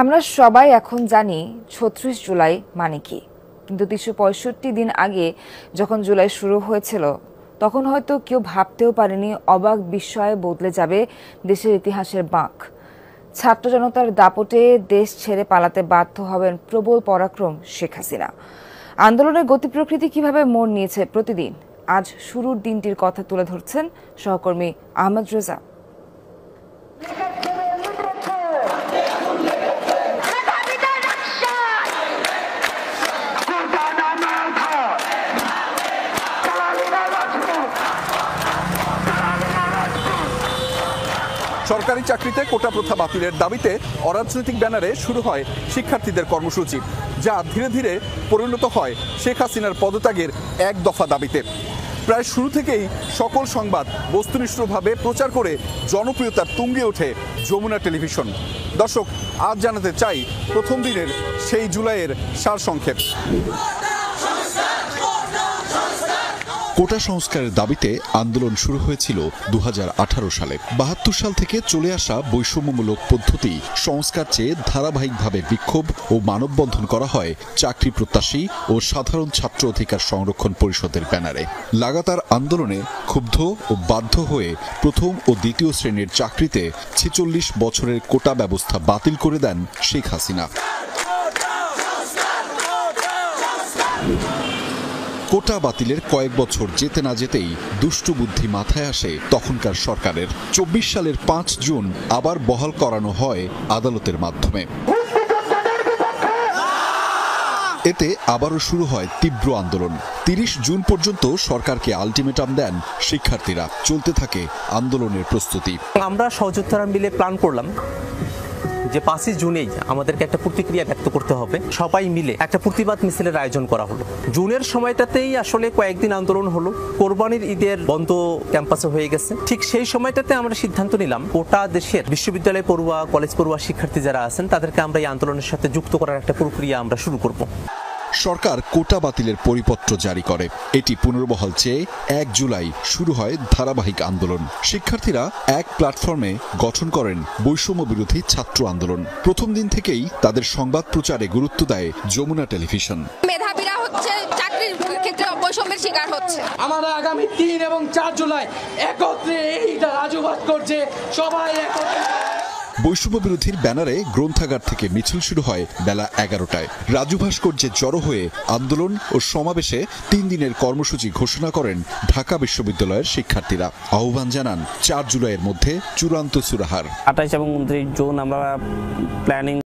আমরা সবাই এখন জানি ৩৬ জুলাই মানে কি, কিন্তু ৩৬৫ দিন আগে যখন জুলাই শুরু হয়েছিল তখন হয়তো কেউ ভাবতেও পারেনি অবাক বিস্ময়ে বদলে যাবে দেশের ইতিহাসের বাঁক। ছাত্র জনতার দাপটে দেশ ছেড়ে পালাতে বাধ্য হবেন প্রবল পরাক্রম শেখ হাসিনা। আন্দোলনের গতি প্রকৃতি কিভাবে মোড় নিয়েছে প্রতিদিন, আজ শুরুর দিনটির কথা তুলে ধরছেন সহকর্মী আহমদ রেজা। সরকারি চাকরিতে কোটা প্রথা বাতিলের দাবিতে অরাজনৈতিক ব্যানারে শুরু হয় শিক্ষার্থীদের কর্মসূচি, যা ধীরে ধীরে পরিণত হয় শেখ হাসিনার পদত্যাগের এক দফা দাবিতে। প্রায় শুরু থেকেই সকল সংবাদ বস্তুনিষ্ঠভাবে প্রচার করে জনপ্রিয়তার তুঙ্গে ওঠে যমুনা টেলিভিশন। দর্শক, আজ জানাতে চাই প্রথম দিনের সেই জুলাইয়ের সারসংক্ষেপ। কোটা সংস্কারের দাবিতে আন্দোলন শুরু হয়েছিল ২০১৮ সালে। ৭২ সাল থেকে চলে আসা বৈষম্যমূলক পদ্ধতি সংস্কার চেয়ে ধারাবাহিকভাবে বিক্ষোভ ও মানববন্ধন করা হয় চাকরি প্রত্যাশী ও সাধারণ ছাত্র অধিকার সংরক্ষণ পরিষদের ব্যানারে। লাগাতার আন্দোলনে ক্ষুব্ধ ও বাধ্য হয়ে প্রথম ও দ্বিতীয় শ্রেণীর চাকরিতে ৪৬ বছরের কোটা ব্যবস্থা বাতিল করে দেন শেখ হাসিনা। কোটা বাতিলের কয়েক বছর যেতে না যেতেই দুষ্টু বুদ্ধি মাথায় আসে তখনকার সরকারের। ২৪ সালের ৫ জুন আবার বহাল করানো হয় আদালতের মাধ্যমে। এতে আবারও শুরু হয় তীব্র আন্দোলন। ৩০ জুন পর্যন্ত সরকারকে আলটিমেটাম দেন শিক্ষার্থীরা। চলতে থাকে আন্দোলনের প্রস্তুতি। আমরা সহযোদ্ধারা মিলে প্ল্যান করলাম যে ৫ই জুনেই আমাদেরকে একটা প্রতিক্রিয়া ব্যক্ত করতে হবে। সবাই মিলে একটা প্রতিবাদ মিছিলের আয়োজন করা হলো। জুনের সময়টাতেই আসলে কয়েকদিন আন্দোলন হলো। কোরবানির ঈদের বন্ধ ক্যাম্পাসে হয়ে গেছে। ঠিক সেই সময়টাতে আমরা সিদ্ধান্ত নিলাম গোটা দেশের বিশ্ববিদ্যালয় পড়ুয়া, কলেজ পড়ুয়া শিক্ষার্থী যারা আছেন তাদেরকে আমরা এই আন্দোলনের সাথে যুক্ত করার একটা প্রক্রিয়া আমরা শুরু করব। সরকার কোটা বাতিলের পরিপত্র জারি করে। এটি পুনর্বহাল চেয়ে ১ জুলাই শুরু হয় ধারাবাহিক আন্দোলন। শিক্ষার্থীরা এক প্ল্যাটফর্মে গঠন করেন বৈষম্য বিরোধী ছাত্র আন্দোলন। প্রথম দিন থেকেই তাদের সংবাদ প্রচারে গুরুত্ব দেয় যমুনা টেলিভিশন। মেধাবীরা হচ্ছে চাকরির ক্ষেত্রে বৈষম্যের শিকার হচ্ছে। আমরা আগামী ৩ এবং ৪ জুলাই একত্রে এইটা রাজুবাদ করছে সবাই একত্রে। বৈষম্য বিরোধীর ব্যানারে গ্রন্থাগার থেকে মিছিল শুরু হয় বেলা ১১টায়। রাজু ভাস্কর্যে জড়ো হয়ে আন্দোলন ও সমাবেশে ৩ দিনের কর্মসূচি ঘোষণা করেন ঢাকা বিশ্ববিদ্যালয়ের শিক্ষার্থীরা। আহ্বান জানান ৪ জুলাইয়ের মধ্যে চূড়ান্ত সুরাহার। ২৮ এবং ২৯ জুন আমরা প্ল্যানিং